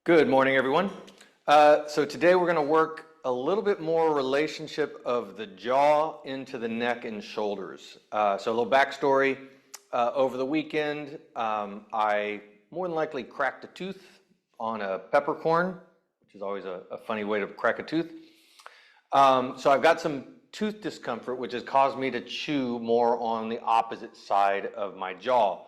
Good morning, everyone. So today we're going to work a little bit more relationship of the jaw into the neck and shoulders. So a little backstory. Over the weekend, I more than likely cracked a tooth on a peppercorn, which is always a funny way to crack a tooth. So I've got some tooth discomfort, which has caused me to chew more on the opposite side of my jaw.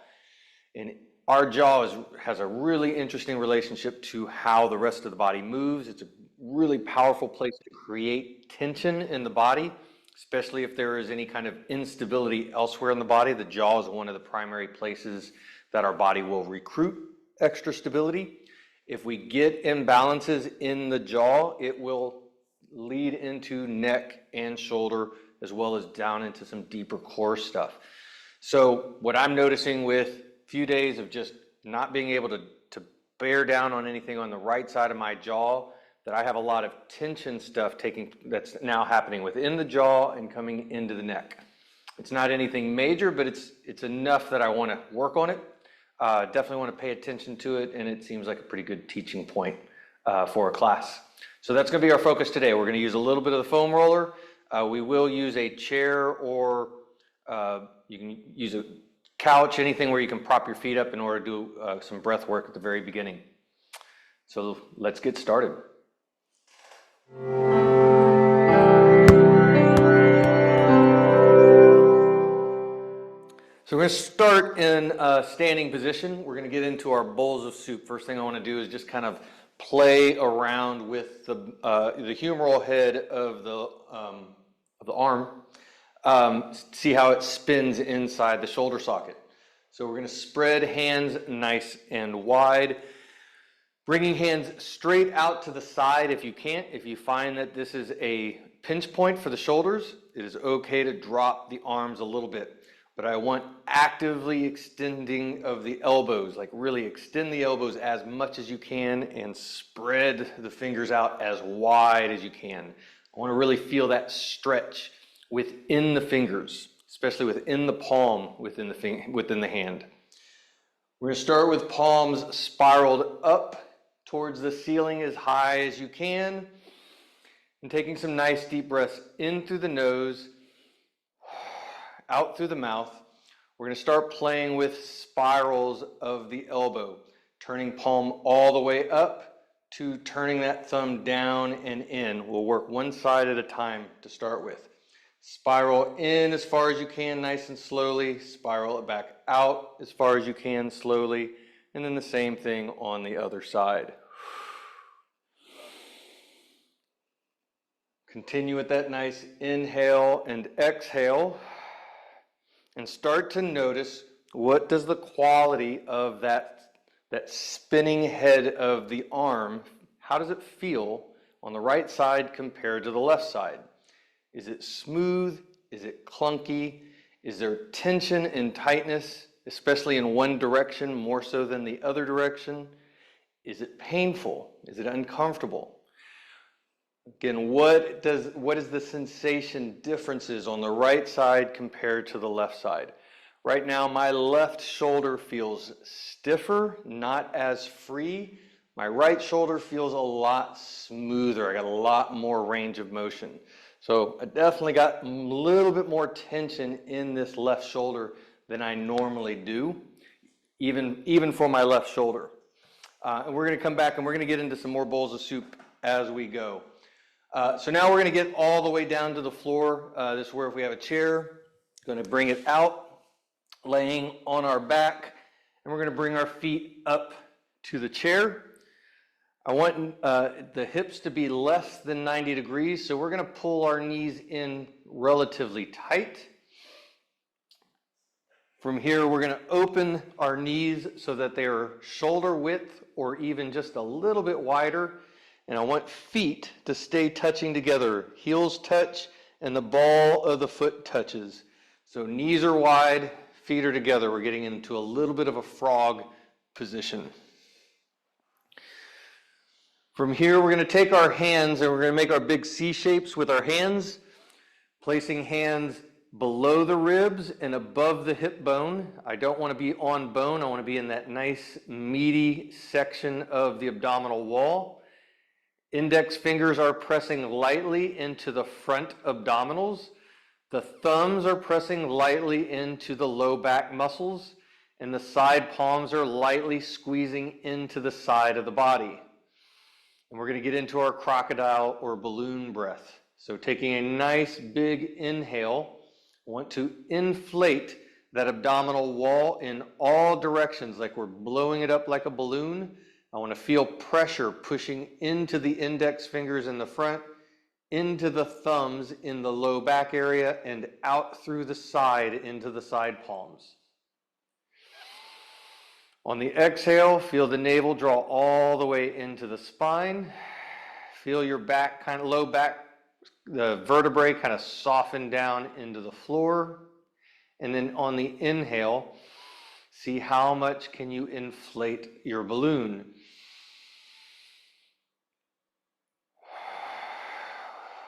And our jaw has a really interesting relationship to how the rest of the body moves. It's a really powerful place to create tension in the body, especially if there is any kind of instability elsewhere in the body. The jaw is one of the primary places that our body will recruit extra stability. If we get imbalances in the jaw, it will lead into neck and shoulder, as well as down into some deeper core stuff. So what I'm noticing with few days of just not being able to bear down on anything on the right side of my jaw, that I have a lot of tension stuff that's now happening within the jaw and coming into the neck. It's not anything major, but it's enough that I want to work on it. Definitely want to pay attention to it, and it seems like a pretty good teaching point for a class. So that's going to be our focus today. We're going to use a little bit of the foam roller. We will use a chair, or you can use a couch, anything where you can prop your feet up in order to do some breath work at the very beginning. So let's get started. So we're going to start in a standing position. We're going to get into our bowls of soup. First thing I want to do is just kind of play around with the humeral head of the arm. See how it spins inside the shoulder socket. So we're going to spread hands nice and wide, bringing hands straight out to the side if you can't. If you find that this is a pinch point for the shoulders, it is okay to drop the arms a little bit. But I want actively extending of the elbows, like really extend the elbows as much as you can and spread the fingers out as wide as you can. I want to really feel that stretch within the fingers, especially within the palm, within the hand. We're going to start with palms spiraled up towards the ceiling as high as you can, and taking some nice deep breaths in through the nose, out through the mouth. We're going to start playing with spirals of the elbow, turning palm all the way up to turning that thumb down and in. We'll work one side at a time to start with. Spiral in as far as you can, nice and slowly. Spiral it back out as far as you can, slowly. And then the same thing on the other side. Continue with that nice inhale and exhale. And start to notice, what does the quality of that spinning head of the arm, how does it feel on the right side compared to the left side? Is it smooth? Is it clunky? Is there tension and tightness, especially in one direction more so than the other direction? Is it painful? Is it uncomfortable? Again, what is the sensation differences on the right side compared to the left side? Right now, my left shoulder feels stiffer, not as free. My right shoulder feels a lot smoother. I got a lot more range of motion. So I definitely got a little bit more tension in this left shoulder than I normally do, even for my left shoulder. And we're going to come back and we're going to get into some more bowls of soup as we go. So now we're going to get all the way down to the floor. This is where if we have a chair, going to bring it out, laying on our back, and we're going to bring our feet up to the chair. I want the hips to be less than 90 degrees, so we're going to pull our knees in relatively tight. From here, we're going to open our knees so that they are shoulder width or even just a little bit wider. And I want feet to stay touching together. Heels touch and the ball of the foot touches. So knees are wide, feet are together. We're getting into a little bit of a frog position. From here, we're going to take our hands and we're going to make our big C shapes with our hands, placing hands below the ribs and above the hip bone. I don't want to be on bone. I want to be in that nice meaty section of the abdominal wall. Index fingers are pressing lightly into the front abdominals. The thumbs are pressing lightly into the low back muscles, and the side palms are lightly squeezing into the side of the body. And we're going to get into our crocodile or balloon breath. So taking a nice big inhale, I want to inflate that abdominal wall in all directions, like we're blowing it up like a balloon. I want to feel pressure pushing into the index fingers in the front, into the thumbs in the low back area, and out through the side into the side palms. On the exhale, feel the navel draw all the way into the spine. Feel your back, kind of low back, the vertebrae kind of soften down into the floor. And then on the inhale, see how much can you inflate your balloon.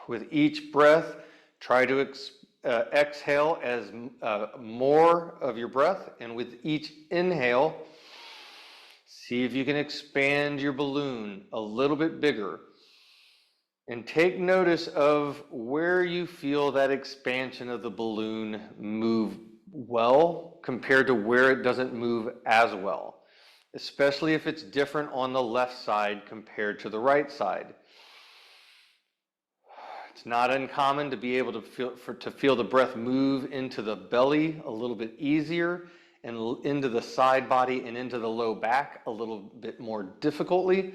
With each breath, try to exhale as more of your breath, and with each inhale, see if you can expand your balloon a little bit bigger. And take notice of where you feel that expansion of the balloon move well compared to where it doesn't move as well, especially if it's different on the left side compared to the right side. It's not uncommon to be able to feel the breath move into the belly a little bit easier, and into the side body and into the low back a little bit more difficultly.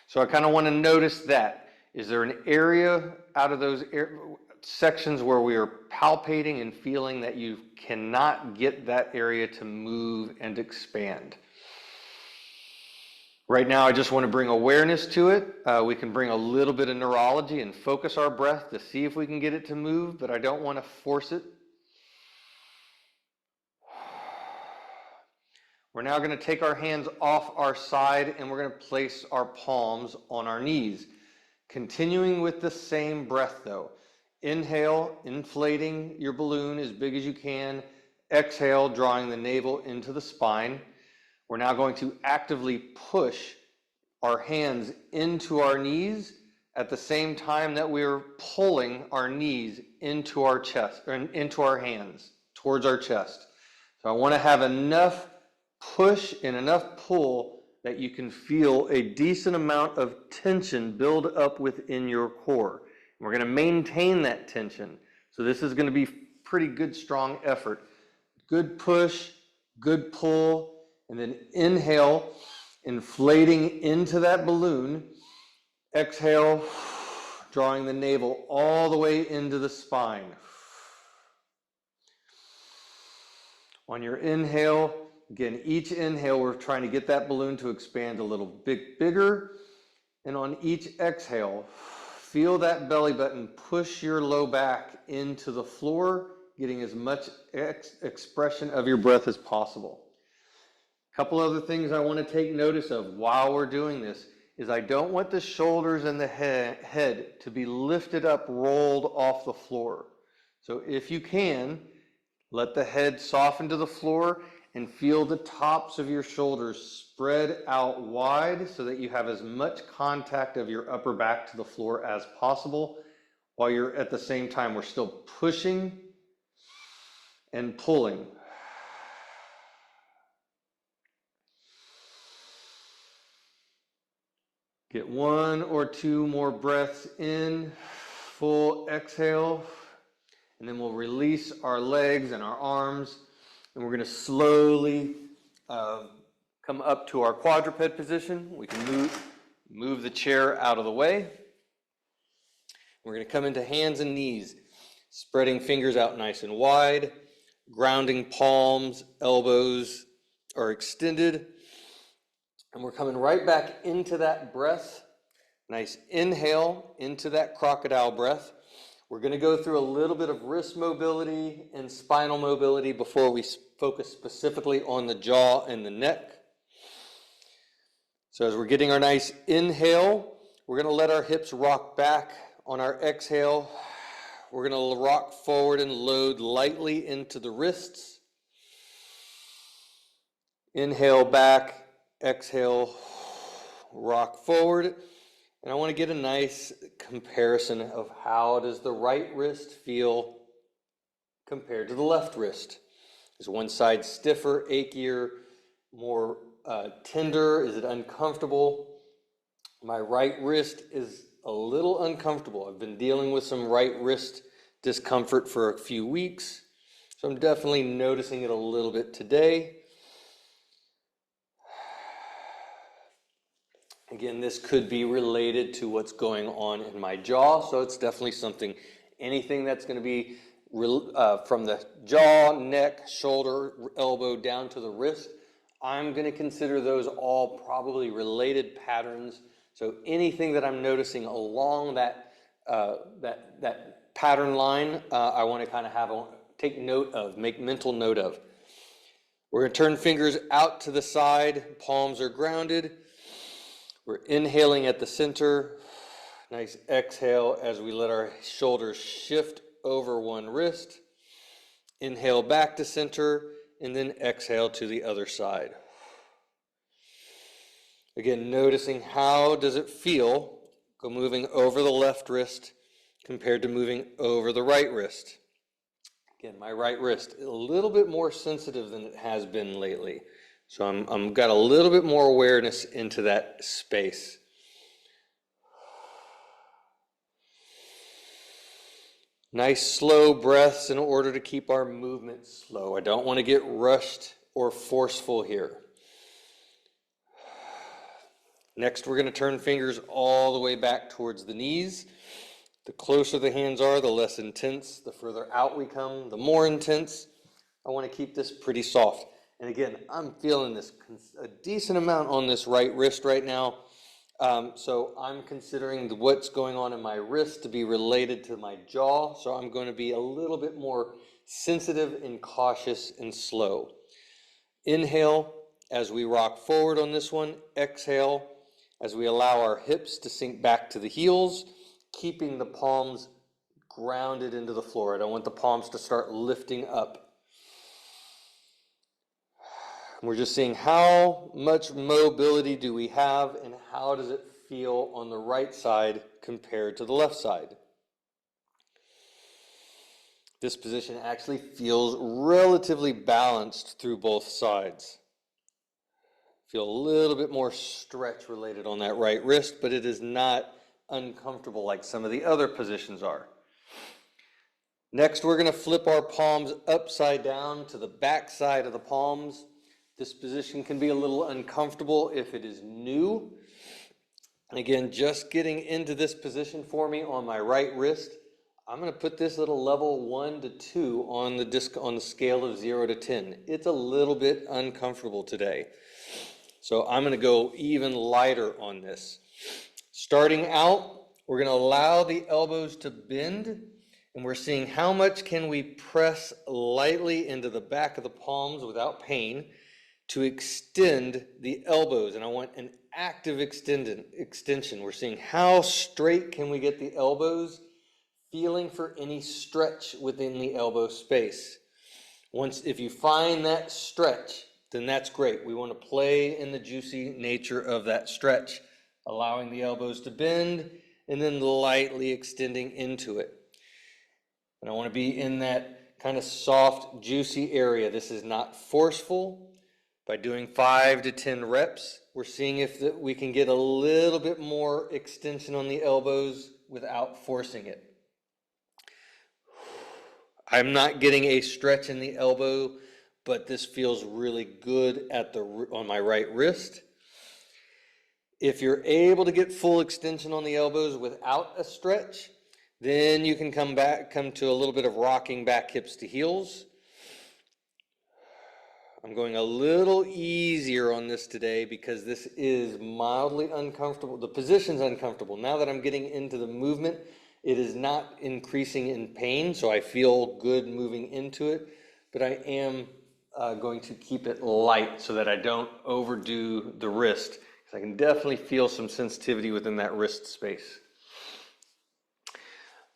So I kind of want to notice that. Is there an area out of those sections where we are palpating and feeling that you cannot get that area to move and expand? Right now, I just want to bring awareness to it. We can bring a little bit of neurology and focus our breath to see if we can get it to move, but I don't want to force it. We're now going to take our hands off our side and we're going to place our palms on our knees. Continuing with the same breath though. Inhale, inflating your balloon as big as you can. Exhale, drawing the navel into the spine. We're now going to actively push our hands into our knees at the same time that we're pulling our knees into our chest, or into our hands, towards our chest. So I want to have enough push and enough pull that you can feel a decent amount of tension build up within your core. We're going to maintain that tension. So this is going to be pretty good, strong effort. Good push, good pull, and then inhale, inflating into that balloon. Exhale, drawing the navel all the way into the spine. On your inhale, again, each inhale, we're trying to get that balloon to expand a little bit bigger. And on each exhale, feel that belly button push your low back into the floor, getting as much expression of your breath as possible. A couple other things I want to take notice of while we're doing this is I don't want the shoulders and the head to be lifted up, rolled off the floor. So if you can, let the head soften to the floor and feel the tops of your shoulders spread out wide so that you have as much contact of your upper back to the floor as possible, while you're at the same time, we're still pushing and pulling. Get one or two more breaths in, full exhale, and then we'll release our legs and our arms, and we're going to slowly come up to our quadruped position. We can move the chair out of the way. We're going to come into hands and knees, spreading fingers out nice and wide, grounding palms, elbows are extended, and we're coming right back into that breath. Nice inhale into that crocodile breath. We're going to go through a little bit of wrist mobility and spinal mobility before we focus specifically on the jaw and the neck. So as we're getting our nice inhale, we're going to let our hips rock back. On our exhale, We're going to rock forward and load lightly into the wrists. Inhale back, exhale, rock forward. And I want to get a nice comparison of how does the right wrist feel compared to the left wrist. Is one side stiffer, achier, more tender? Is it uncomfortable? My right wrist is a little uncomfortable. I've been dealing with some right wrist discomfort for a few weeks, so I'm definitely noticing it a little bit today. Again, this could be related to what's going on in my jaw, so it's definitely something, anything that's going to be from the jaw, neck, shoulder, elbow down to the wrist, I'm going to consider those all probably related patterns. So anything that I'm noticing along that pattern line, I want to kind of take note of, make mental note of. We're going to turn fingers out to the side, palms are grounded. We're inhaling at the center. Nice exhale as we let our shoulders shift over one wrist. Inhale back to center, and then exhale to the other side. Again, noticing how does it feel moving over the left wrist compared to moving over the right wrist. Again, my right wrist a little bit more sensitive than it has been lately. So I'm got a little bit more awareness into that space. Nice slow breaths in order to keep our movement slow. I don't want to get rushed or forceful here. Next, we're going to turn fingers all the way back towards the knees. The closer the hands are, the less intense. The further out we come, the more intense. I want to keep this pretty soft. And again, I'm feeling this a decent amount on this right wrist right now. So I'm considering what's going on in my wrist to be related to my jaw. So I'm going to be a little bit more sensitive and cautious and slow. Inhale as we rock forward on this one. Exhale as we allow our hips to sink back to the heels, keeping the palms grounded into the floor. I don't want the palms to start lifting up. We're just seeing how much mobility do we have and how does it feel on the right side compared to the left side. This position actually feels relatively balanced through both sides. Feel a little bit more stretch related on that right wrist, but it is not uncomfortable like some of the other positions are. Next, we're going to flip our palms upside down to the back side of the palms. This position can be a little uncomfortable if it is new. And again, just getting into this position for me on my right wrist, I'm going to put this little level 1 to 2 on the scale of 0 to 10. It's a little bit uncomfortable today. So I'm going to go even lighter on this. Starting out, we're going to allow the elbows to bend, and we're seeing how much can we press lightly into the back of the palms without pain to extend the elbows. And I want an active extension. We're seeing how straight can we get the elbows, feeling for any stretch within the elbow space. If you find that stretch, then that's great. We want to play in the juicy nature of that stretch, allowing the elbows to bend and then lightly extending into it. And I want to be in that kind of soft, juicy area. This is not forceful. By doing 5 to 10 reps, we're seeing if we can get a little bit more extension on the elbows without forcing it. I'm not getting a stretch in the elbow, but this feels really good on my right wrist. If you're able to get full extension on the elbows without a stretch, then you can come to a little bit of rocking back hips to heels. I'm going a little easier on this today because this is mildly uncomfortable. The position's uncomfortable. Now that I'm getting into the movement, it is not increasing in pain, so I feel good moving into it, but I am going to keep it light so that I don't overdo the wrist, because I can definitely feel some sensitivity within that wrist space.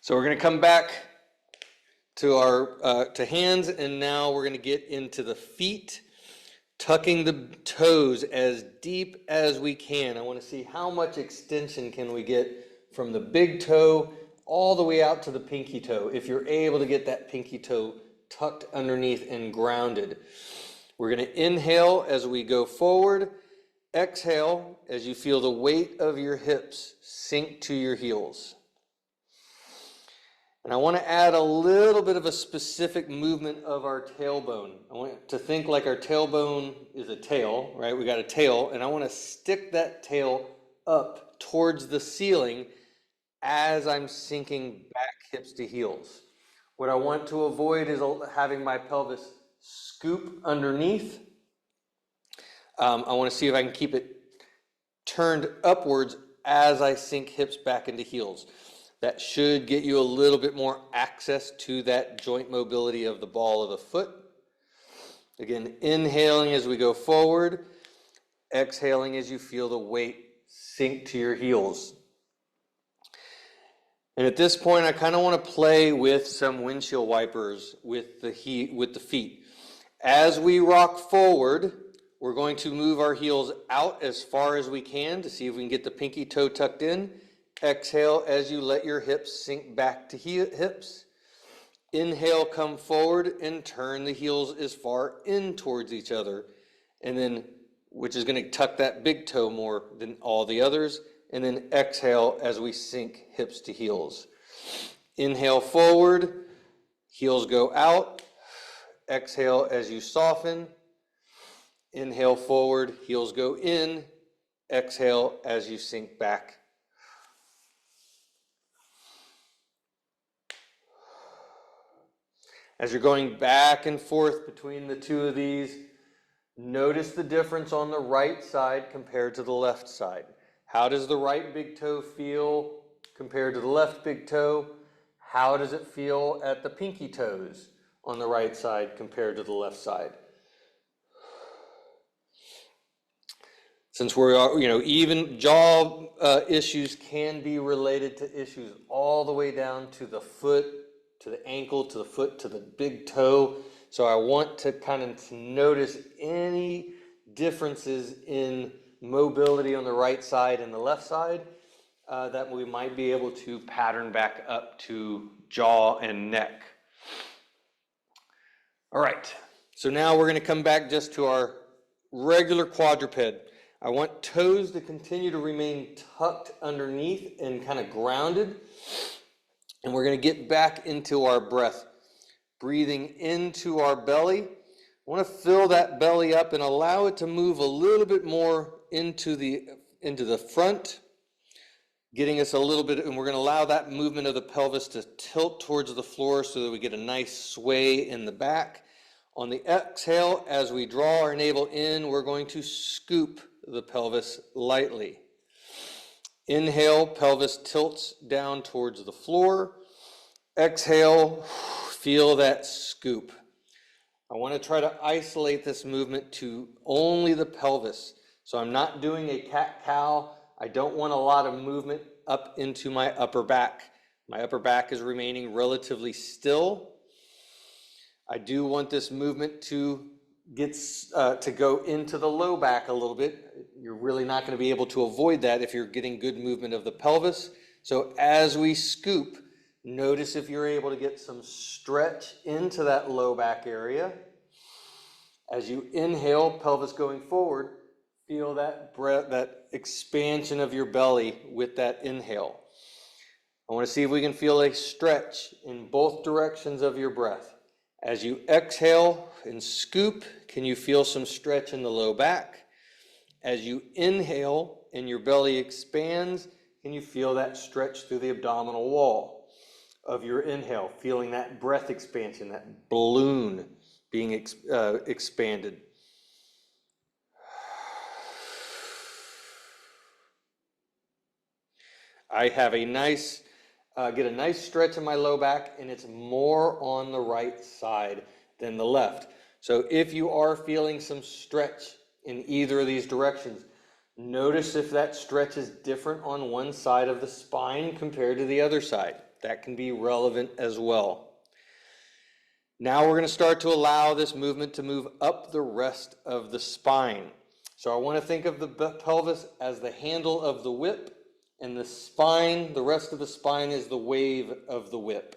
So we're going to come back to our to hands, and now we're going to get into the feet, tucking the toes as deep as we can. I want to see how much extension can we get from the big toe all the way out to the pinky toe, if you're able to get that pinky toe tucked underneath and grounded. We're going to inhale as we go forward, exhale as you feel the weight of your hips sink to your heels. And I want to add a little bit of a specific movement of our tailbone. I want to think like our tailbone is a tail, right? We got a tail, and I want to stick that tail up towards the ceiling as I'm sinking back hips to heels. What I want to avoid is having my pelvis scoop underneath. I want to see if I can keep it turned upwards as I sink hips back into heels. That should get you a little bit more access to that joint mobility of the ball of the foot. Again, inhaling as we go forward, exhaling as you feel the weight sink to your heels. And at this point, I kind of want to play with some windshield wipers with the feet. As we rock forward, we're going to move our heels out as far as we can to see if we can get the pinky toe tucked in. Exhale as you let your hips sink back to hips. Inhale, come forward and turn the heels as far in towards each other. And then, which is going to tuck that big toe more than all the others. And then exhale as we sink hips to heels. Inhale forward, heels go out. Exhale as you soften. Inhale forward, heels go in. Exhale as you sink back. As you're going back and forth between the two of these, notice the difference on the right side compared to the left side. How does the right big toe feel compared to the left big toe? How does it feel at the pinky toes on the right side compared to the left side? Since we're, even jaw issues can be related to issues all the way down to the foot, to the ankle, to the foot, to the big toe. So I want to kind of notice any differences in mobility on the right side and the left side that we might be able to pattern back up to jaw and neck. All right, so now we're going to come back just to our regular quadruped. I want toes to continue to remain tucked underneath and kind of grounded. And we're going to get back into our breath. Breathing into our belly. I want to fill that belly up and allow it to move a little bit more into the front, getting us a little bit, and we're going to allow that movement of the pelvis to tilt towards the floor so that we get a nice sway in the back. On the exhale, as we draw our navel in, we're going to scoop the pelvis lightly. Inhale, pelvis tilts down towards the floor. Exhale, feel that scoop. I want to try to isolate this movement to only the pelvis. So I'm not doing a cat-cow. I don't want a lot of movement up into my upper back. My upper back is remaining relatively still. I do want this movement to go into the low back a little bit. You're really not going to be able to avoid that if you're getting good movement of the pelvis. So as we scoop, notice if you're able to get some stretch into that low back area. As you inhale, pelvis going forward, feel that breath, that expansion of your belly with that inhale. I want to see if we can feel a stretch in both directions of your breath. As you exhale and scoop, can you feel some stretch in the low back? As you inhale and your belly expands, can you feel that stretch through the abdominal wall of your inhale, feeling that breath expansion, that balloon being expanded? I have a nice, get a nice stretch in my low back, and it's more on the right side than the left. So if you are feeling some stretch in either of these directions, notice if that stretch is different on one side of the spine compared to the other side. That can be relevant as well. Now we're going to start to allow this movement to move up the rest of the spine. So I want to think of the pelvis as the handle of the whip, and the spine, the rest of the spine, is the wave of the whip.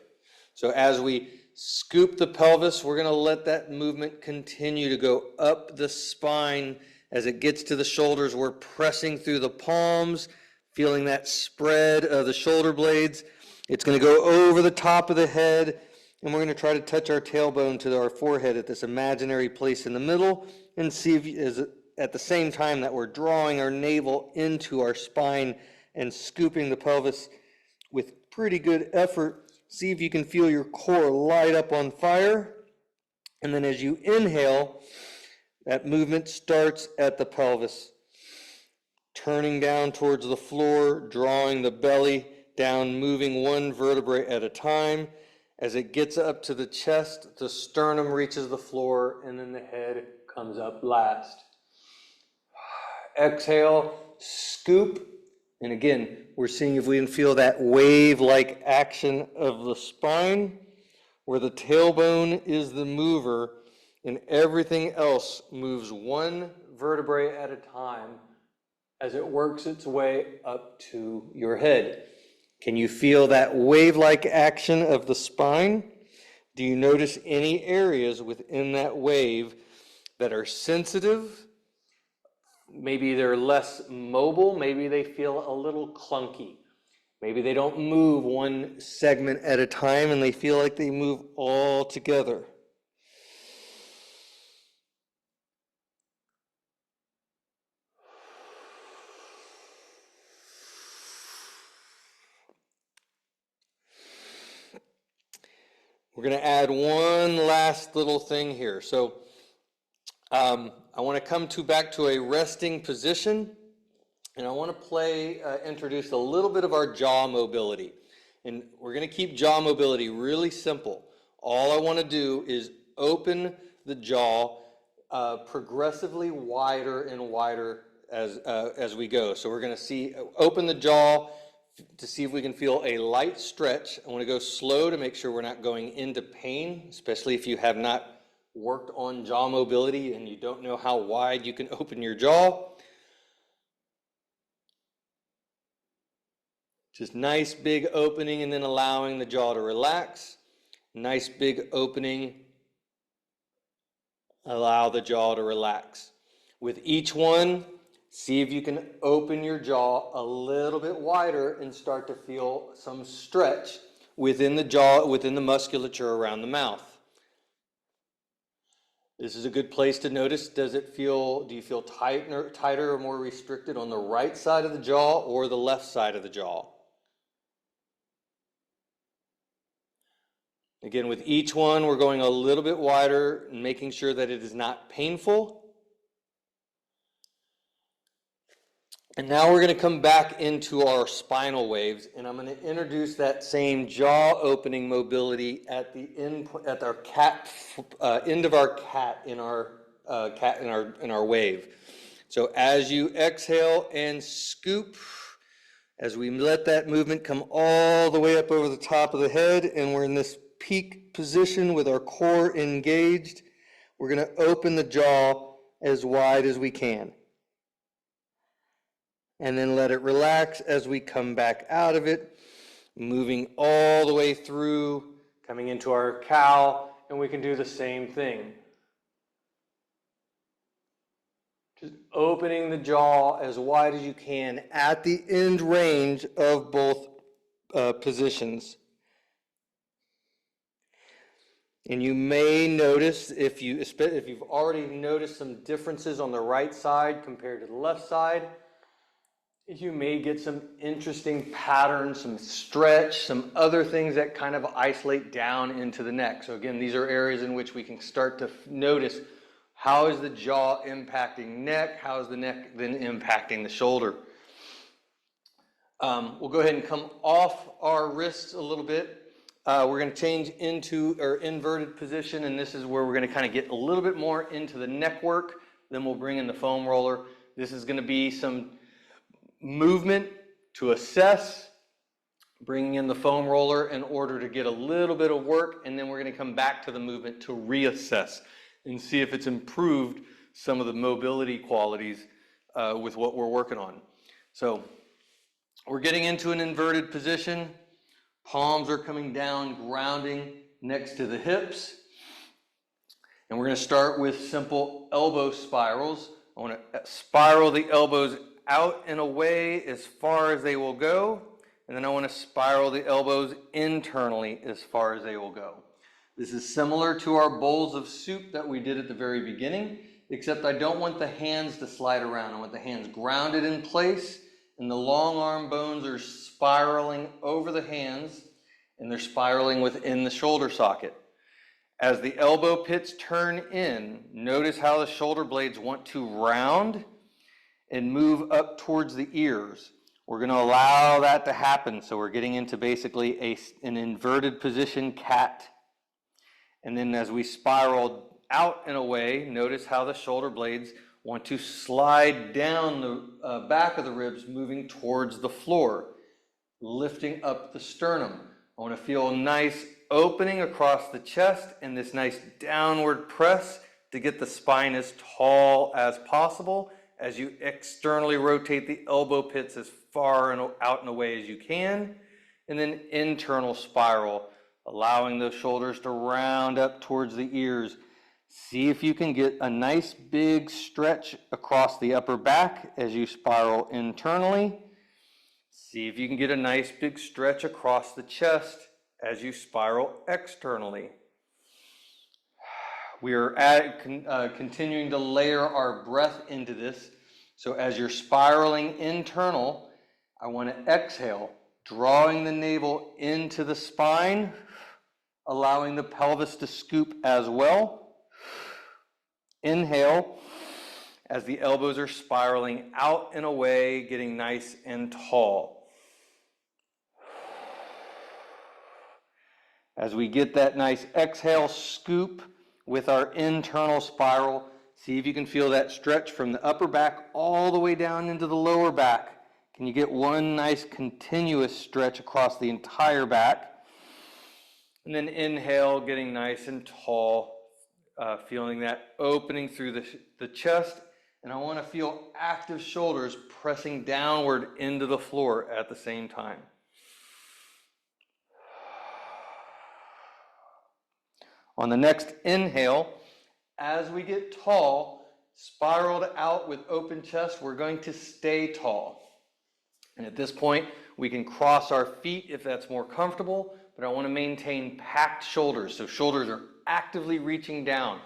So as we scoop the pelvis, we're going to let that movement continue to go up the spine. As it gets to the shoulders, we're pressing through the palms, feeling that spread of the shoulder blades. It's going to go over the top of the head, and we're going to try to touch our tailbone to our forehead at this imaginary place in the middle, and see if, at the same time that we're drawing our navel into our spine and scooping the pelvis with pretty good effort. See if you can feel your core light up on fire. And then as you inhale, that movement starts at the pelvis, turning down towards the floor, drawing the belly down, moving one vertebrae at a time. As it gets up to the chest, the sternum reaches the floor, and then the head comes up last. Exhale, scoop, and again, we're seeing if we can feel that wave-like action of the spine, where the tailbone is the mover, and everything else moves one vertebrae at a time as it works its way up to your head. Can you feel that wave-like action of the spine? Do you notice any areas within that wave that are sensitive? Maybe they're less mobile, maybe they feel a little clunky. Maybe they don't move one segment at a time and they feel like they move all together. We're going to add one last little thing here. So I want to come back to a resting position, and I want to introduce a little bit of our jaw mobility. And we're going to keep jaw mobility really simple. All I want to do is open the jaw progressively wider and wider as we go. So we're going to open the jaw to see if we can feel a light stretch. I want to go slow to make sure we're not going into pain, especially if you have not worked on jaw mobility and you don't know how wide you can open your jaw. Just nice big opening and then allowing the jaw to relax. Nice big opening. Allow the jaw to relax. With each one, see if you can open your jaw a little bit wider and start to feel some stretch within the jaw, within the musculature around the mouth. This is a good place to notice, do you feel tighter or more restricted on the right side of the jaw or the left side of the jaw? Again, with each one, we're going a little bit wider and making sure that it is not painful. And now we're going to come back into our spinal waves, and I'm going to introduce that same jaw opening mobility at the end, at our end of our cat in our wave. So as you exhale and scoop, as we let that movement come all the way up over the top of the head, and we're in this peak position with our core engaged, we're going to open the jaw as wide as we can. And then let it relax as we come back out of it, moving all the way through, coming into our cow, and we can do the same thing. Just opening the jaw as wide as you can at the end range of both positions. And you may notice, if you've already noticed some differences on the right side compared to the left side, you may get some interesting patterns, some stretch, some other things that kind of isolate down into the neck. So again, these are areas in which we can start to notice how is the jaw impacting neck, how is the neck then impacting the shoulder. We'll go ahead and come off our wrists a little bit. We're going to change into our inverted position, and this is where we're going to kind of get a little bit more into the neck work. Then we'll bring in the foam roller. This is going to be some movement to assess bringing in the foam roller in order to get a little bit of work, and then we're going to come back to the movement to reassess and see if it's improved some of the mobility qualities with what we're working on. So we're getting into an inverted position. Palms are coming down, grounding next to the hips. And we're going to start with simple elbow spirals. I want to spiral the elbows out and away as far as they will go. And then I want to spiral the elbows internally as far as they will go. This is similar to our bowls of soup that we did at the very beginning, except I don't want the hands to slide around. I want the hands grounded in place, and the long arm bones are spiraling over the hands, and they're spiraling within the shoulder socket. As the elbow pits turn in, notice how the shoulder blades want to round and move up towards the ears. We're going to allow that to happen, so we're getting into basically an inverted position cat. And then as we spiral out and away, notice how the shoulder blades want to slide down the back of the ribs, moving towards the floor, lifting up the sternum. I want to feel a nice opening across the chest and this nice downward press to get the spine as tall as possible as you externally rotate the elbow pits as far and out and away as you can. And then internal spiral, allowing those shoulders to round up towards the ears. See if you can get a nice big stretch across the upper back as you spiral internally. See if you can get a nice big stretch across the chest as you spiral externally. We are continuing to layer our breath into this. So as you're spiraling internal, I want to exhale, drawing the navel into the spine, allowing the pelvis to scoop as well. Inhale as the elbows are spiraling out and away, getting nice and tall. As we get that nice exhale scoop with our internal spiral, see if you can feel that stretch from the upper back all the way down into the lower back. Can you get one nice continuous stretch across the entire back? And then inhale, getting nice and tall, feeling that opening through the chest. And I want to feel active shoulders pressing downward into the floor at the same time. On the next inhale, as we get tall, spiraled out with open chest, we're going to stay tall. And at this point, we can cross our feet if that's more comfortable, but I want to maintain packed shoulders. So shoulders are actively reaching down,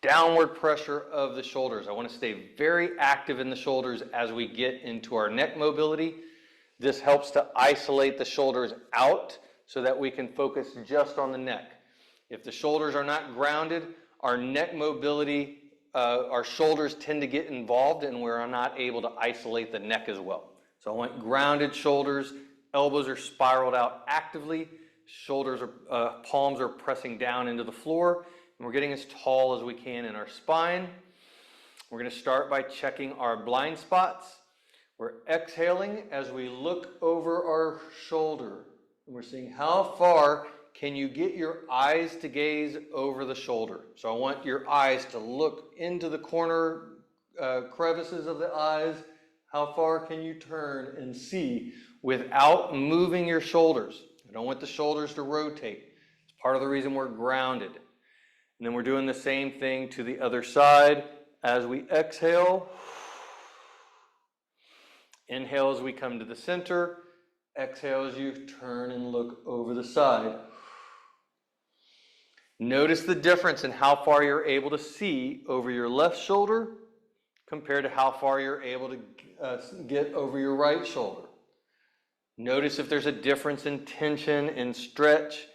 downward pressure of the shoulders. I want to stay very active in the shoulders as we get into our neck mobility. This helps to isolate the shoulders out so that we can focus just on the neck. If the shoulders are not grounded, our neck mobility, our shoulders tend to get involved and we're not able to isolate the neck as well. So I want grounded shoulders, elbows are spiraled out actively, shoulders are, palms are pressing down into the floor, and we're getting as tall as we can in our spine. We're going to start by checking our blind spots. We're exhaling as we look over our shoulder. And we're seeing how far can you get your eyes to gaze over the shoulder. So I want your eyes to look into the corner crevices of the eyes. How far can you turn and see without moving your shoulders? I don't want the shoulders to rotate. It's part of the reason we're grounded. And then we're doing the same thing to the other side. As we exhale, inhale as we come to the center, exhale as you turn and look over the side. Notice the difference in how far you're able to see over your left shoulder compared to how far you're able to get over your right shoulder. Notice if there's a difference in tension and stretch.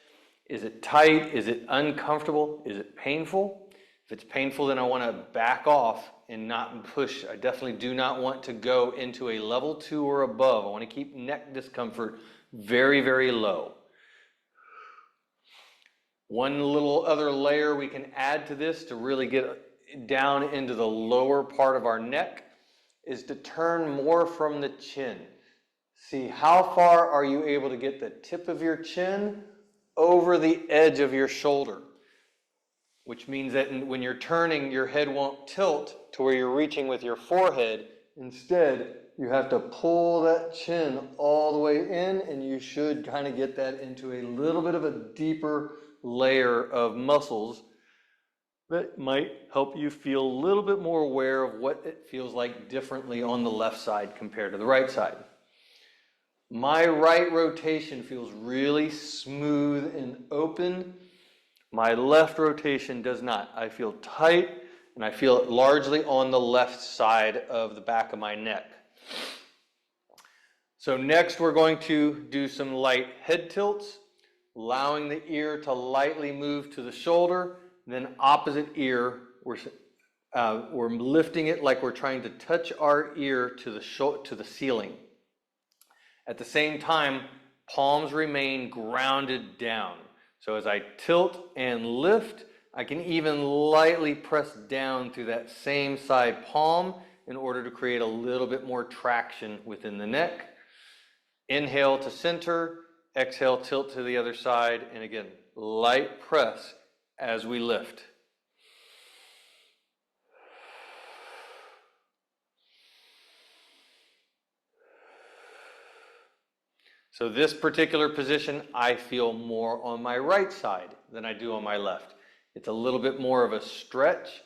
Is it tight? Is it uncomfortable? Is it painful? If it's painful, then I want to back off and not push. I definitely do not want to go into a level 2 or above. I want to keep neck discomfort very, very low. One little other layer we can add to this to really get down into the lower part of our neck is to turn more from the chin. See how far are you able to get the tip of your chin over the edge of your shoulder, which means that when you're turning, your head won't tilt to where you're reaching with your forehead. Instead, you have to pull that chin all the way in, and you should kind of get that into a little bit of a deeper layer of muscles that might help you feel a little bit more aware of what it feels like differently on the left side compared to the right side. My right rotation feels really smooth and open. My left rotation does not. I feel tight, and I feel it largely on the left side of the back of my neck. So next we're going to do some light head tilts, allowing the ear to lightly move to the shoulder, then opposite ear, we're lifting it like we're trying to touch our ear to the ceiling. At the same time, palms remain grounded down. So as I tilt and lift, I can even lightly press down through that same side palm in order to create a little bit more traction within the neck. Inhale to center, exhale, tilt to the other side, and again, light press as we lift. So this particular position, I feel more on my right side than I do on my left. It's a little bit more of a stretch.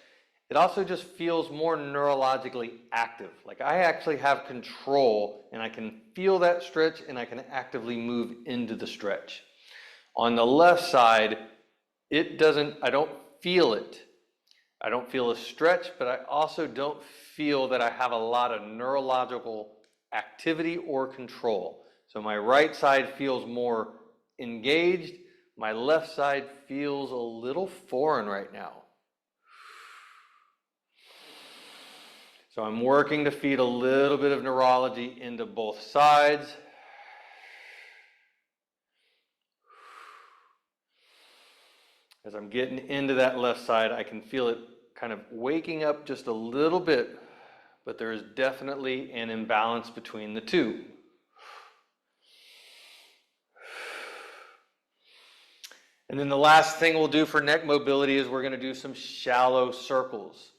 It also just feels more neurologically active. Like I actually have control and I can feel that stretch and I can actively move into the stretch. On the left side, I don't feel it. I don't feel a stretch, but I also don't feel that I have a lot of neurological activity or control. So my right side feels more engaged. My left side feels a little foreign right now. So I'm working to feed a little bit of neurology into both sides. As I'm getting into that left side, I can feel it kind of waking up just a little bit, but there is definitely an imbalance between the two. And then the last thing we'll do for neck mobility is we're going to do some shallow circles.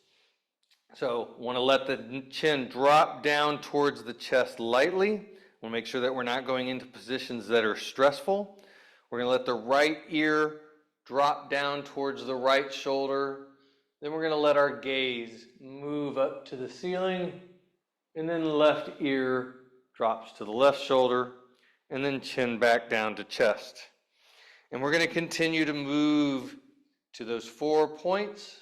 So want to let the chin drop down towards the chest lightly. Want to make sure that we're not going into positions that are stressful. We're going to let the right ear drop down towards the right shoulder. Then we're going to let our gaze move up to the ceiling. And then left ear drops to the left shoulder. And then chin back down to chest. And we're going to continue to move to those 4 points,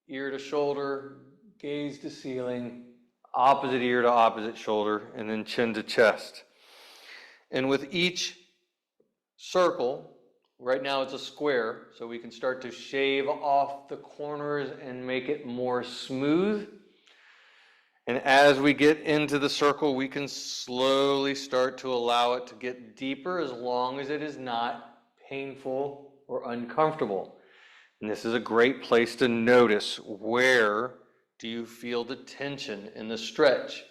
ear to shoulder, gaze to ceiling, opposite ear to opposite shoulder, and then chin to chest. And with each circle, right now it's a square, so we can start to shave off the corners and make it more smooth. And as we get into the circle, we can slowly start to allow it to get deeper as long as it is not painful or uncomfortable. And this is a great place to notice where do you feel the tension in the stretch?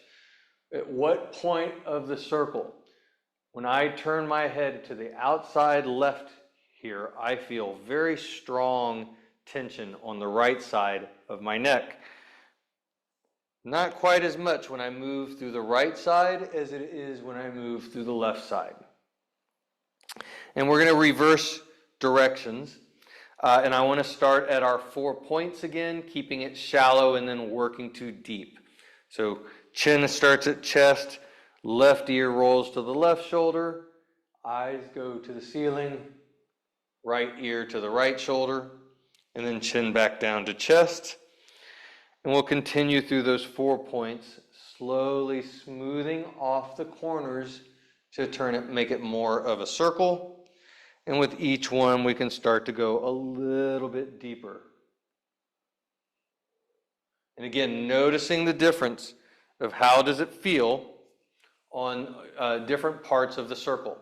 At what point of the circle? When I turn my head to the outside left here, I feel very strong tension on the right side of my neck. Not quite as much when I move through the right side as it is when I move through the left side. And we're going to reverse directions. And I want to start at our 4 points again, keeping it shallow and then working to deep. So chin starts at chest, left ear rolls to the left shoulder, eyes go to the ceiling, right ear to the right shoulder, and then chin back down to chest. And we'll continue through those 4 points, slowly smoothing off the corners to make it more of a circle. And with each one, we can start to go a little bit deeper. And again, noticing the difference of how does it feel on different parts of the circle.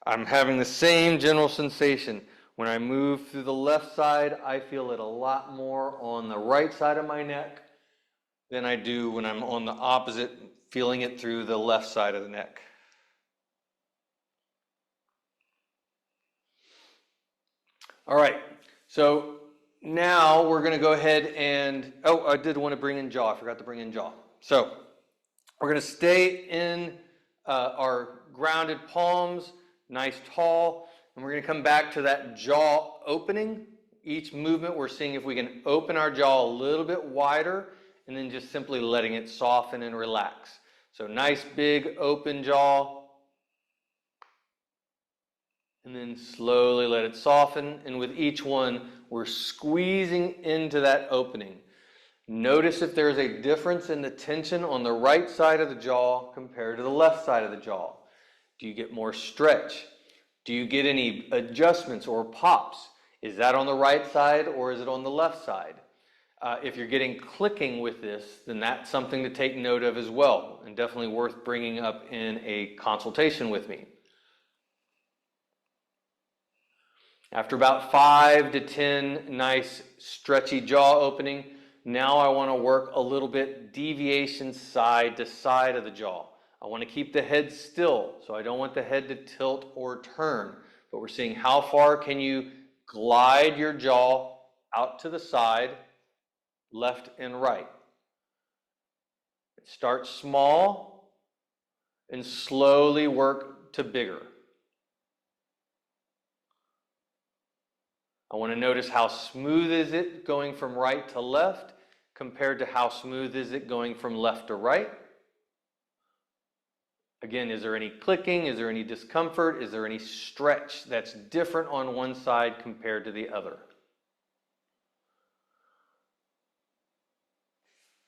I'm having the same general sensation. When I move through the left side, I feel it a lot more on the right side of my neck than I do when I'm on the opposite, feeling it through the left side of the neck. All right, so now we're going to go ahead and, oh, I did want to bring in jaw. I forgot to bring in jaw. So we're going to stay in our grounded palms, nice tall, and we're going to come back to that jaw opening. Each movement, we're seeing if we can open our jaw a little bit wider and then just simply letting it soften and relax. So nice big open jaw. And then slowly let it soften. And with each one, we're squeezing into that opening. Notice if there's a difference in the tension on the right side of the jaw compared to the left side of the jaw. Do you get more stretch? Do you get any adjustments or pops? Is that on the right side or is it on the left side? If you're getting clicking with this, then that's something to take note of as well, and definitely worth bringing up in a consultation with me. After about 5 to 10 nice stretchy jaw opening, now I want to work a little bit deviation side to side of the jaw. I want to keep the head still, so I don't want the head to tilt or turn. But we're seeing how far can you glide your jaw out to the side, left and right. Start small and slowly work to bigger. I want to notice how smooth is it going from right to left compared to how smooth is it going from left to right. Again, is there any clicking? Is there any discomfort? Is there any stretch that's different on one side compared to the other?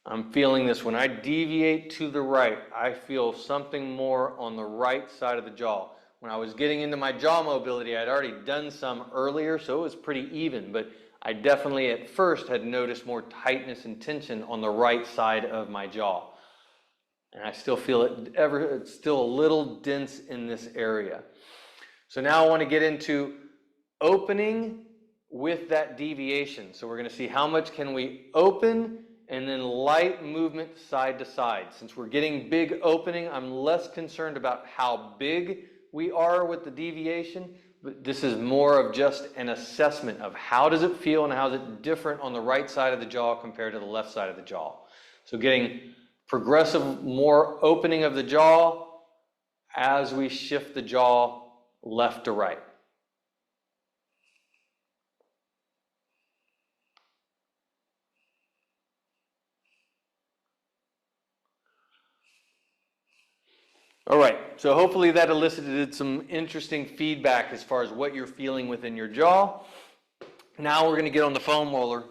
I'm feeling this. When I deviate to the right, I feel something more on the right side of the jaw. When I was getting into my jaw mobility, I'd already done some earlier, so it was pretty even, but I definitely at first had noticed more tightness and tension on the right side of my jaw. And I still feel it's still a little dense in this area. So now I want to get into opening with that deviation. So we're going to see how much can we open and then light movement side to side. Since we're getting big opening, I'm less concerned about how big we are with the deviation, but this is more of just an assessment of how does it feel and how is it different on the right side of the jaw compared to the left side of the jaw. So getting progressive more opening of the jaw as we shift the jaw left to right. All right, so hopefully that elicited some interesting feedback as far as what you're feeling within your jaw. Now we're going to get on the foam roller,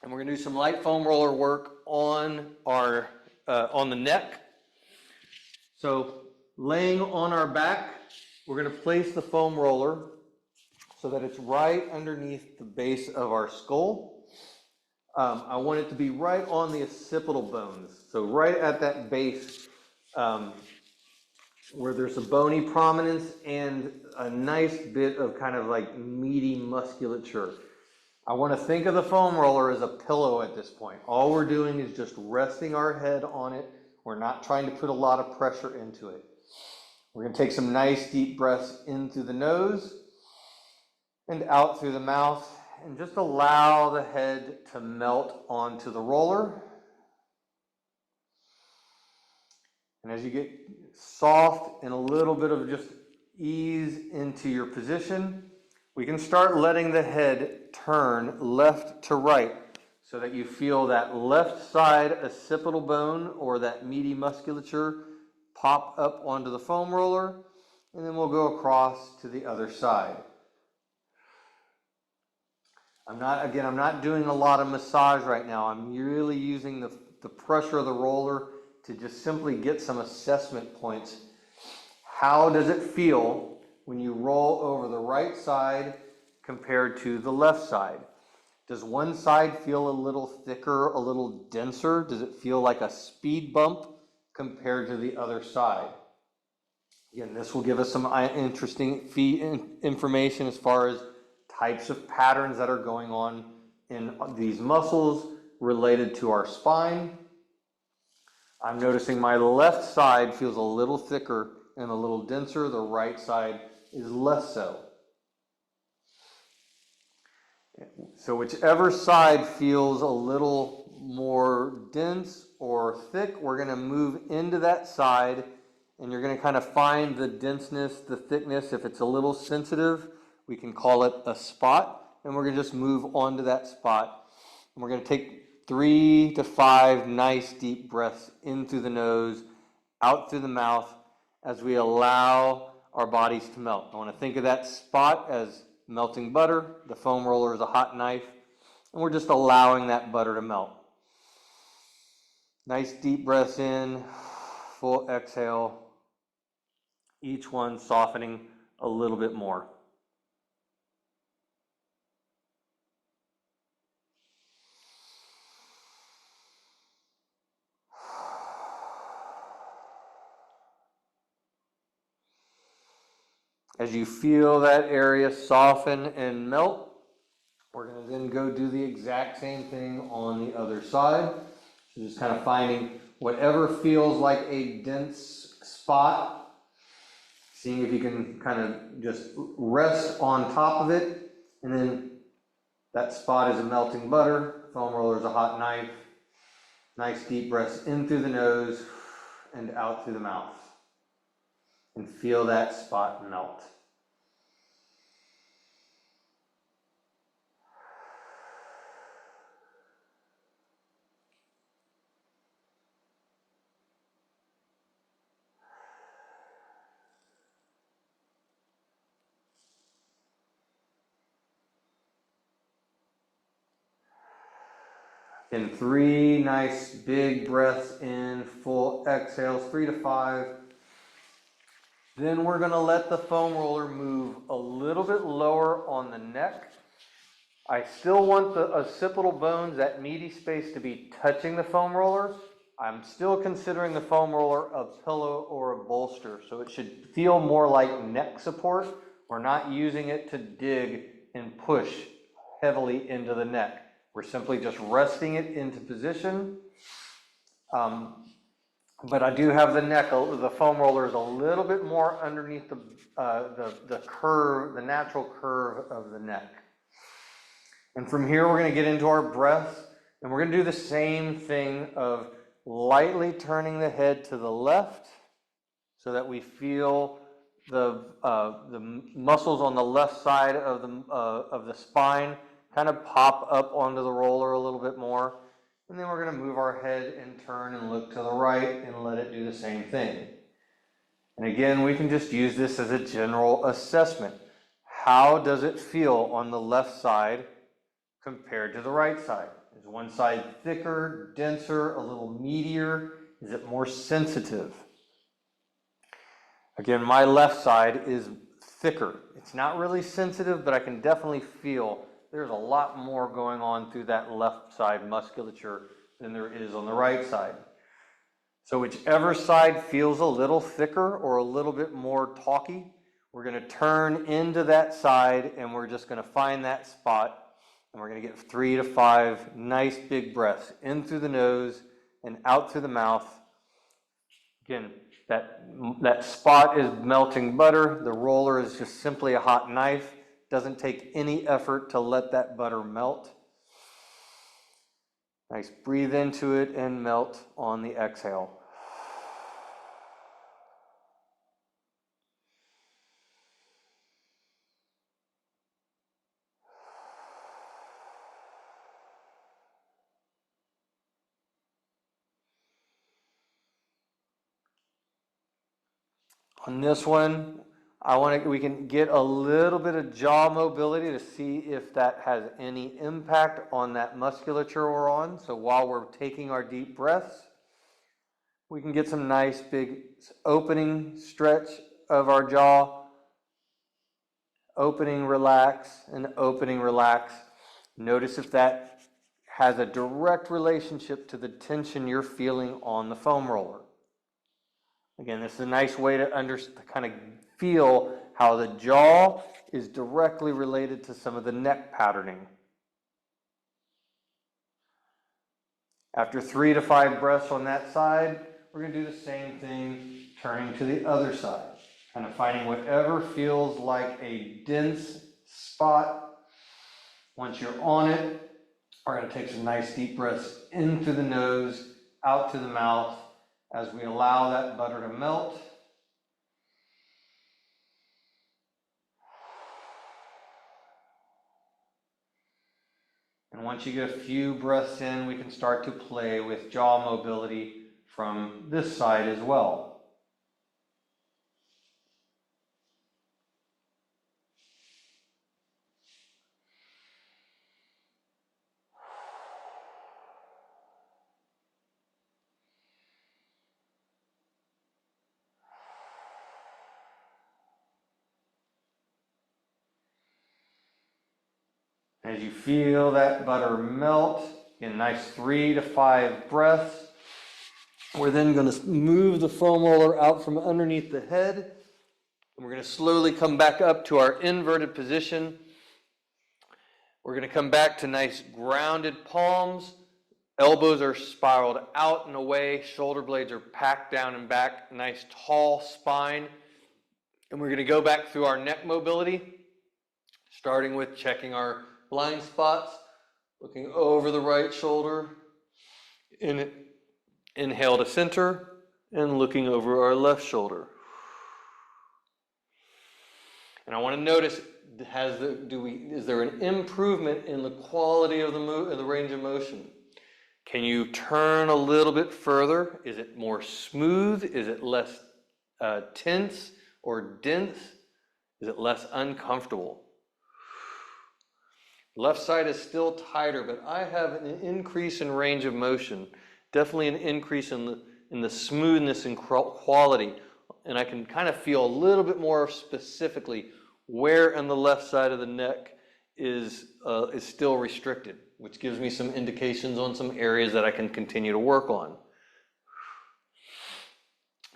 and we're going to do some light foam roller work on the neck. So laying on our back, we're going to place the foam roller so that it's right underneath the base of our skull. I want it to be right on the occipital bones, so right at that base where there's a bony prominence and a nice bit of kind of like meaty musculature. I want to think of the foam roller as a pillow at this point. All we're doing is just resting our head on it. We're not trying to put a lot of pressure into it. We're going to take some nice deep breaths in through the nose and out through the mouth, and just allow the head to melt onto the roller. And as you get soft and a little bit of just ease into your position, we can start letting the head turn left to right so that you feel that left side occipital bone or that meaty musculature pop up onto the foam roller, and then we'll go across to the other side. I'm not doing a lot of massage right now. I'm really using the pressure of the roller to just simply get some assessment points. How does it feel when you roll over the right side compared to the left side? Does one side feel a little thicker, a little denser? Does it feel like a speed bump compared to the other side? Again, this will give us some interesting information as far as types of patterns that are going on in these muscles related to our spine. I'm noticing my left side feels a little thicker and a little denser. The right side is less so. So whichever side feels a little more dense or thick, we're going to move into that side, and you're going to kind of find the denseness, the thickness. If it's a little sensitive, we can call it a spot, and we're going to just move onto that spot. And we're going to take 3 to 5 nice deep breaths in through the nose, out through the mouth, as we allow our bodies to melt. I want to think of that spot as melting butter. The foam roller is a hot knife, and we're just allowing that butter to melt. Nice deep breaths in, full exhale, each one softening a little bit more. As you feel that area soften and melt, we're going to then go do the exact same thing on the other side. So just kind of finding whatever feels like a dense spot, seeing if you can kind of just rest on top of it, and then that spot is a melting butter, foam roller is a hot knife. Nice deep breaths in through the nose and out through the mouth. And feel that spot melt. And 3 nice big breaths in, full exhales, 3 to 5. Then we're going to let the foam roller move a little bit lower on the neck. I still want the occipital bones, that meaty space, to be touching the foam roller. I'm still considering the foam roller a pillow or a bolster, so it should feel more like neck support. We're not using it to dig and push heavily into the neck. We're simply just resting it into position. But I do have the neck, the foam roller is a little bit more underneath the curve, the natural curve of the neck. And from here, we're going to get into our breath, and we're going to do the same thing of lightly turning the head to the left so that we feel the muscles on the left side of the spine kind of pop up onto the roller a little bit more. And then we're going to move our head and turn and look to the right and let it do the same thing. And again, we can just use this as a general assessment. How does it feel on the left side compared to the right side? Is one side thicker, denser, a little meatier? Is it more sensitive? Again, my left side is thicker. It's not really sensitive, but I can definitely feel there's a lot more going on through that left side musculature than there is on the right side. So whichever side feels a little thicker or a little bit more talky, we're going to turn into that side, and we're just going to find that spot, and we're going to get 3 to 5 nice big breaths in through the nose and out through the mouth. Again, that spot is melting butter. The roller is just simply a hot knife. Doesn't take any effort to let that butter melt. Nice, breathe into it and melt on the exhale. On this one, we can get a little bit of jaw mobility to see if that has any impact on that musculature we're on. So while we're taking our deep breaths, we can get some nice big opening stretch of our jaw. Opening, relax, and opening, relax. Notice if that has a direct relationship to the tension you're feeling on the foam roller. Again, this is a nice way to kind of feel how the jaw is directly related to some of the neck patterning. After 3 to 5 breaths on that side, we're going to do the same thing, turning to the other side. Kind of finding whatever feels like a dense spot Once you're on it, we're going to take some nice deep breaths in through the nose, out to the mouth, as we allow that butter to melt. And once you get a few breaths in, we can start to play with jaw mobility from this side as well. As you feel that butter melt, get a nice 3 to 5 breaths. We're then going to move the foam roller out from underneath the head. And we're going to slowly come back up to our inverted position. We're going to come back to nice grounded palms. Elbows are spiraled out and away. Shoulder blades are packed down and back. Nice tall spine. And we're going to go back through our neck mobility, starting with checking our blind spots, looking over the right shoulder, inhale to center, and looking over our left shoulder. And I want to notice, is there an improvement in the quality of the range of motion? Can you turn a little bit further? Is it more smooth? Is it less tense or dense? Is it less uncomfortable? Left side is still tighter, but I have an increase in range of motion, definitely an increase in the smoothness and quality, and I can kind of feel a little bit more specifically where on the left side of the neck is still restricted, which gives me some indications on some areas that I can continue to work on.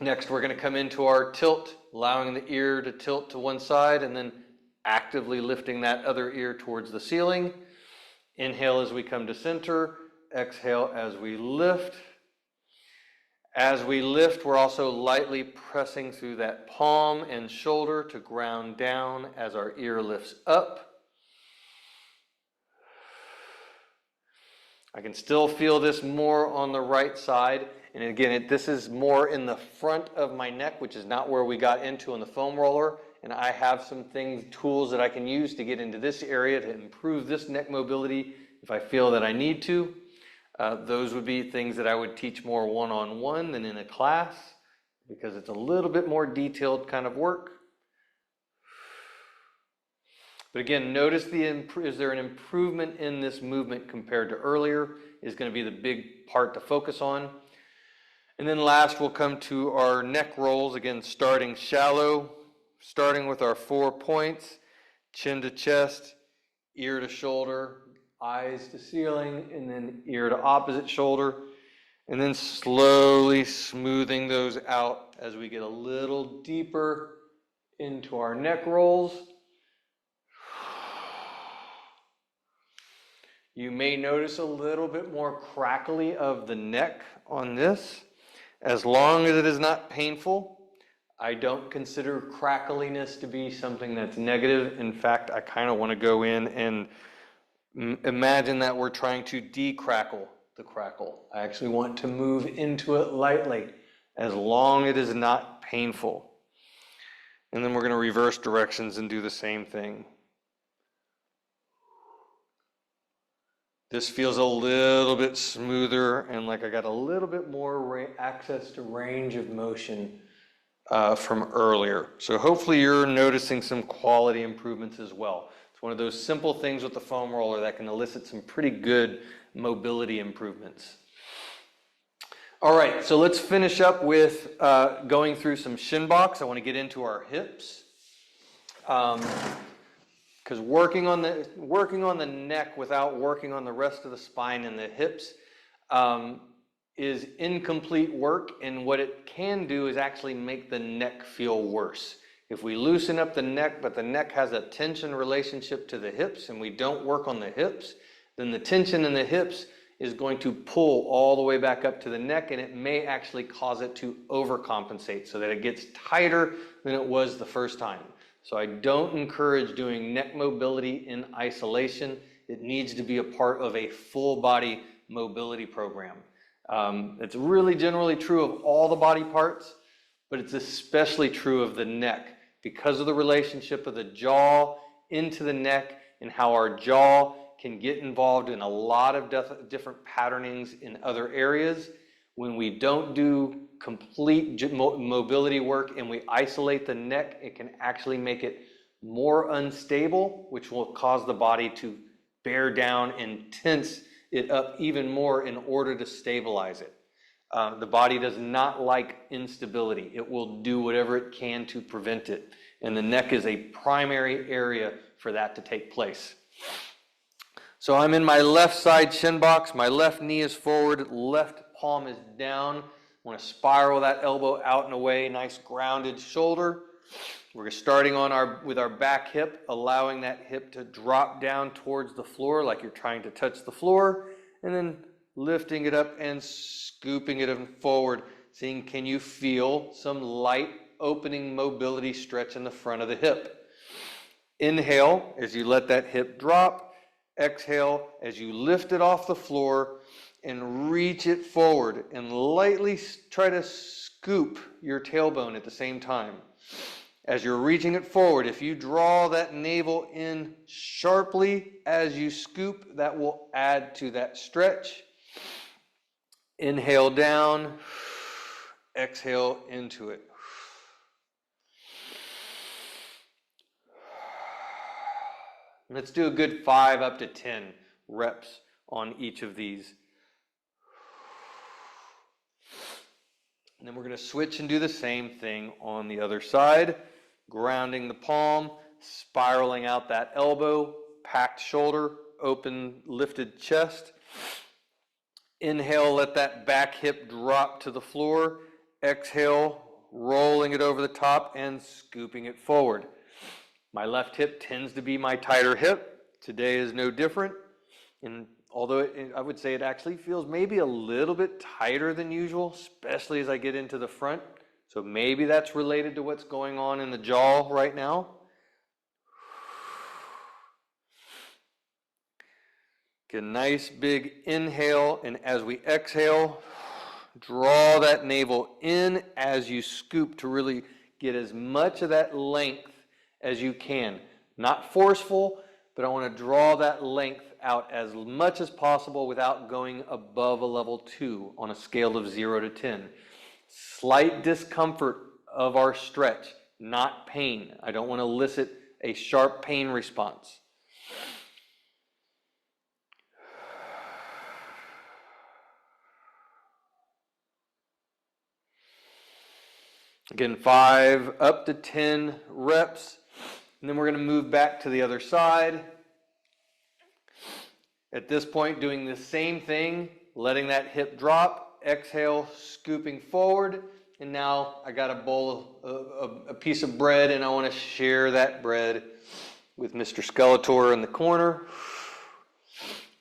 Next, we're going to come into our tilt, allowing the ear to tilt to one side and then actively lifting that other ear towards the ceiling. Inhale as we come to center. Exhale as we lift. As we lift, we're also lightly pressing through that palm and shoulder to ground down as our ear lifts up. I can still feel this more on the right side. And again, this is more in the front of my neck, which is not where we got into on the foam roller. And I have some tools that I can use to get into this area to improve this neck mobility if I feel that I need to. Those would be things that I would teach more one-on-one than in a class, because it's a little bit more detailed kind of work. But again, notice is there an improvement in this movement compared to earlier is going to be the big part to focus on. And then last, we'll come to our neck rolls, again starting shallow. Starting with our 4 points, chin to chest, ear to shoulder, eyes to ceiling, and then ear to opposite shoulder, and then slowly smoothing those out as we get a little deeper into our neck rolls. You may notice a little bit more crackly of the neck on this. As long as it is not painful, I don't consider crackliness to be something that's negative. In fact, I kind of want to go in and imagine that we're trying to decrackle the crackle. I actually want to move into it lightly, as long as it is not painful. And then we're going to reverse directions and do the same thing. This feels a little bit smoother and like I got a little bit more access to range of motion from earlier. So hopefully you're noticing some quality improvements as well. It's one of those simple things with the foam roller that can elicit some pretty good mobility improvements. All right, so let's finish up with going through some shin box. I want to get into our hips. Because working on the neck without working on the rest of the spine and the hips is incomplete work, and what it can do is actually make the neck feel worse. If we loosen up the neck, but the neck has a tension relationship to the hips, and we don't work on the hips, then the tension in the hips is going to pull all the way back up to the neck, and it may actually cause it to overcompensate so that it gets tighter than it was the first time. So I don't encourage doing neck mobility in isolation. It needs to be a part of a full body mobility program. It's really generally true of all the body parts, but it's especially true of the neck because of the relationship of the jaw into the neck and how our jaw can get involved in a lot of different patternings in other areas. When we don't do complete mobility work and we isolate the neck, it can actually make it more unstable, which will cause the body to bear down and tense it up even more in order to stabilize it. The body does not like instability. It will do whatever it can to prevent it. And the neck is a primary area for that to take place. So I'm in my left side shin box. My left knee is forward, left palm is down. I want to spiral that elbow out and away, nice grounded shoulder. We're starting with our back hip, allowing that hip to drop down towards the floor like you're trying to touch the floor, and then lifting it up and scooping it forward, seeing can you feel some light opening mobility stretch in the front of the hip. Inhale as you let that hip drop. Exhale as you lift it off the floor and reach it forward and lightly try to scoop your tailbone at the same time. As you're reaching it forward, if you draw that navel in sharply as you scoop, that will add to that stretch. Inhale down, exhale into it. Let's do a good 5 up to 10 reps on each of these. And then we're going to switch and do the same thing on the other side. Grounding the palm, spiraling out that elbow, packed shoulder, open lifted chest. Inhale, let that back hip drop to the floor. Exhale, rolling it over the top and scooping it forward. My left hip tends to be my tighter hip. Today is no different. And although I would say it actually feels maybe a little bit tighter than usual, especially as I get into the front. So maybe that's related to what's going on in the jaw right now. Get a nice big inhale, and as we exhale, draw that navel in as you scoop to really get as much of that length as you can. Not forceful, but I want to draw that length out as much as possible without going above a level 2 on a scale of 0 to 10. Slight discomfort of our stretch, not pain. I don't want to elicit a sharp pain response. Again, 5 up to 10 reps. And then we're going to move back to the other side. At this point, doing the same thing, letting that hip drop, exhale, scooping forward. And now I got a piece of bread, and I want to share that bread with Mr. Skeletor in the corner.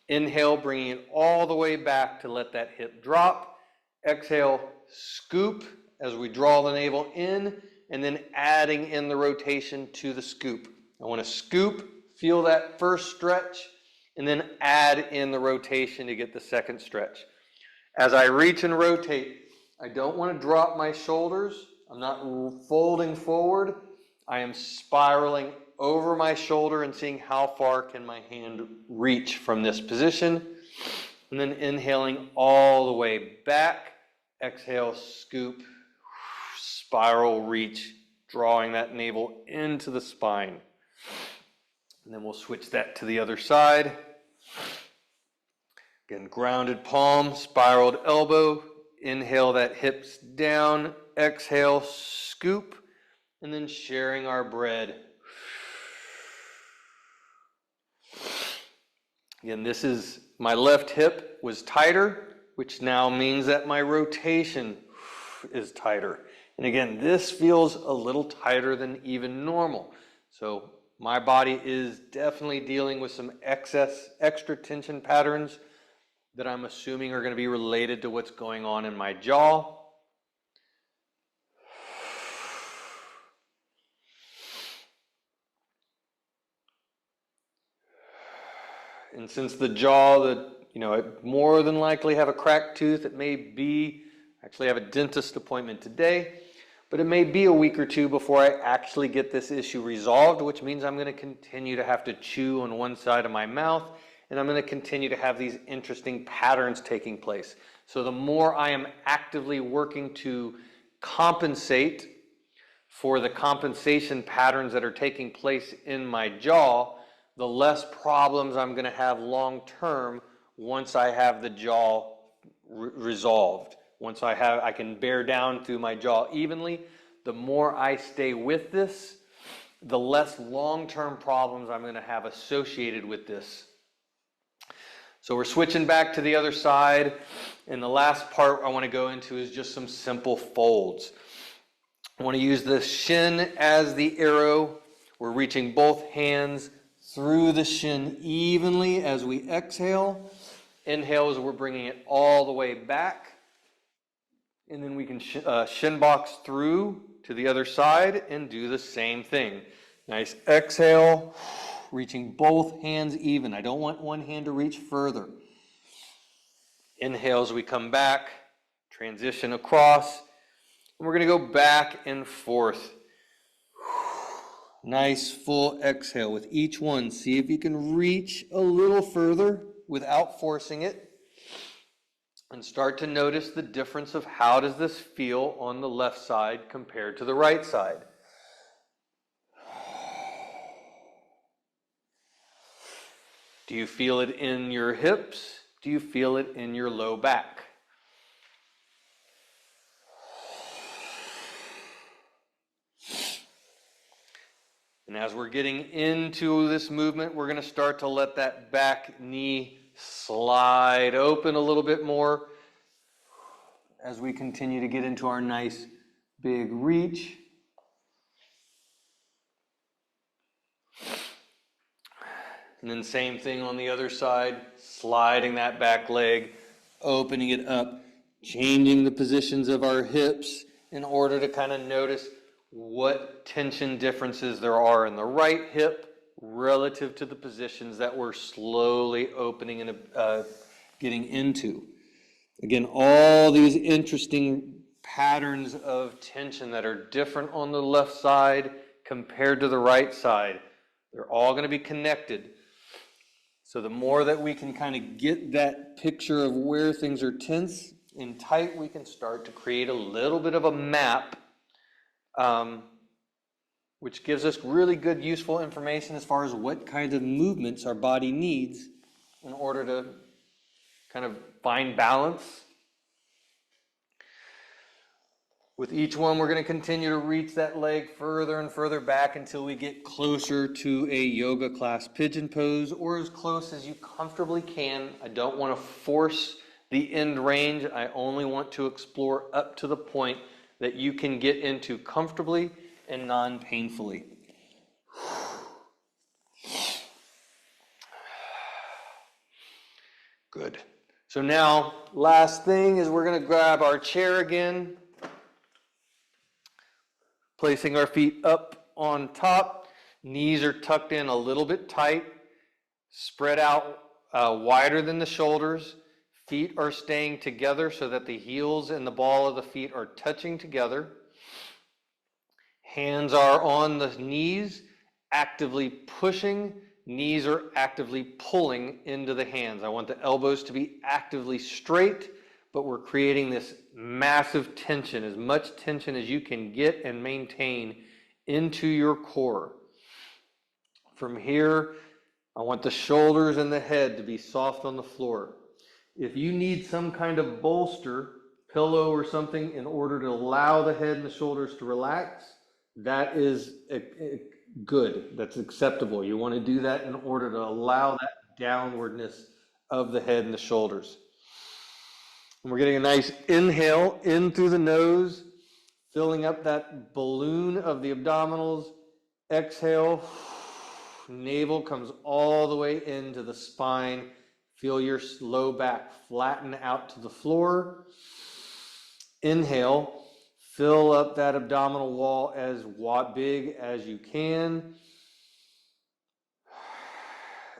Inhale, bringing it all the way back to let that hip drop. Exhale, scoop as we draw the navel in, and then adding in the rotation to the scoop. I want to scoop, feel that first stretch, and then add in the rotation to get the second stretch. As I reach and rotate, I don't want to drop my shoulders. I'm not folding forward. I am spiraling over my shoulder and seeing how far can my hand reach from this position. And then inhaling all the way back. Exhale, scoop, spiral, reach, drawing that navel into the spine. And then we'll switch that to the other side. Again, grounded palm, spiraled elbow. Inhale that hips down. Exhale, scoop. And then sharing our bread. Again, this is my left hip was tighter, which now means that my rotation is tighter. And again, this feels a little tighter than even normal. So my body is definitely dealing with some extra tension patterns that I'm assuming are going to be related to what's going on in my jaw. And since the jaw, it more than likely have a cracked tooth, it may be, actually have a dentist appointment today, but it may be a week or two before I actually get this issue resolved, which means I'm going to continue to have to chew on one side of my mouth, and I'm going to continue to have these interesting patterns taking place. So the more I am actively working to compensate for the compensation patterns that are taking place in my jaw, the less problems I'm going to have long term once I have the jaw resolved. Once I can bear down through my jaw evenly, the more I stay with this, the less long-term problems I'm going to have associated with this. So we're switching back to the other side, and the last part I want to go into is just some simple folds. I want to use the shin as the arrow. We're reaching both hands through the shin evenly as we exhale. Inhale as we're bringing it all the way back. And then we can shin box through to the other side and do the same thing. Nice exhale, reaching both hands even. I don't want one hand to reach further. Inhale as we come back, transition across, and we're going to go back and forth. Nice full exhale with each one. See if you can reach a little further without forcing it. And start to notice the difference of how does this feel on the left side compared to the right side. Do you feel it in your hips? Do you feel it in your low back? And as we're getting into this movement, we're going to start to let that back knee slide open a little bit more as we continue to get into our nice big reach. And then same thing on the other side, sliding that back leg, opening it up, changing the positions of our hips in order to kind of notice what tension differences there are in the right hip relative to the positions that we're slowly opening and getting into. Again, all these interesting patterns of tension that are different on the left side compared to the right side. They're all going to be connected. So the more that we can kind of get that picture of where things are tense and tight, we can start to create a little bit of a map, which gives us really good, useful information as far as what kinds of movements our body needs in order to kind of find balance. With each one, we're going to continue to reach that leg further and further back until we get closer to a yoga class pigeon pose, or as close as you comfortably can. I don't want to force the end range. I only want to explore up to the point that you can get into comfortably and non-painfully. Good. So now, last thing is we're going to grab our chair again, placing our feet up on top. Knees are tucked in a little bit tight, spread out wider than the shoulders. Feet are staying together so that the heels and the ball of the feet are touching together. Hands are on the knees, actively pushing. Knees are actively pulling into the hands. I want the elbows to be actively straight, but we're creating this massive tension, as much tension as you can get and maintain into your core. From here, I want the shoulders and the head to be soft on the floor. If you need some kind of bolster, pillow or something in order to allow the head and the shoulders to relax, that is good. That's acceptable. You want to do that in order to allow that downwardness of the head and the shoulders. And we're getting a nice inhale in through the nose, filling up that balloon of the abdominals. Exhale, navel comes all the way into the spine. Feel your low back flatten out to the floor. Inhale, fill up that abdominal wall as big as you can.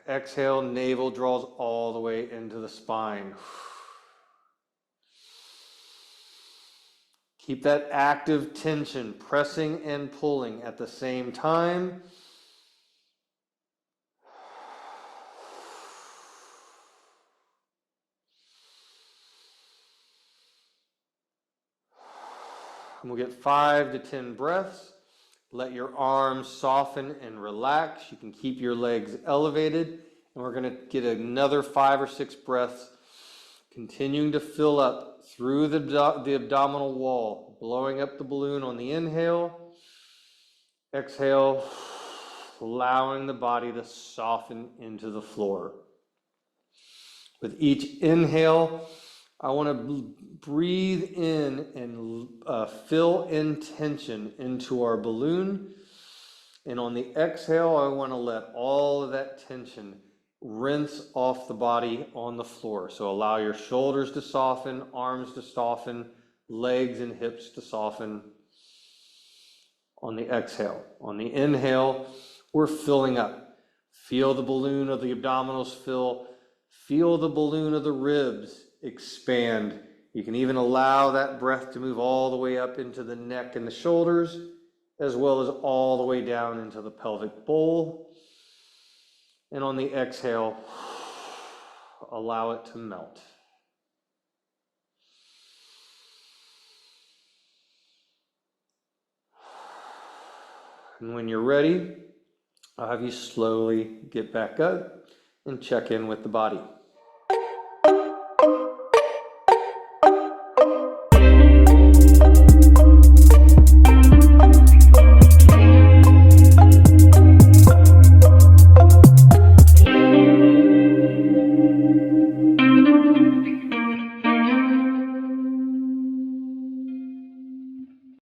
Exhale, navel draws all the way into the spine. Keep that active tension, pressing and pulling at the same time. And we'll get 5 to 10 breaths. Let your arms soften and relax. You can keep your legs elevated. And we're going to get another 5 or 6 breaths, continuing to fill up through the abdominal wall, blowing up the balloon on the inhale. Exhale, allowing the body to soften into the floor. With each inhale, I want to breathe in and fill in tension into our balloon. And on the exhale, I want to let all of that tension rinse off the body on the floor. So allow your shoulders to soften, arms to soften, legs and hips to soften on the exhale. On the inhale, we're filling up. Feel the balloon of the abdominals fill. Feel the balloon of the ribs expand. You can even allow that breath to move all the way up into the neck and the shoulders, as well as all the way down into the pelvic bowl. And on the exhale, allow it to melt. And when you're ready, I'll have you slowly get back up and check in with the body.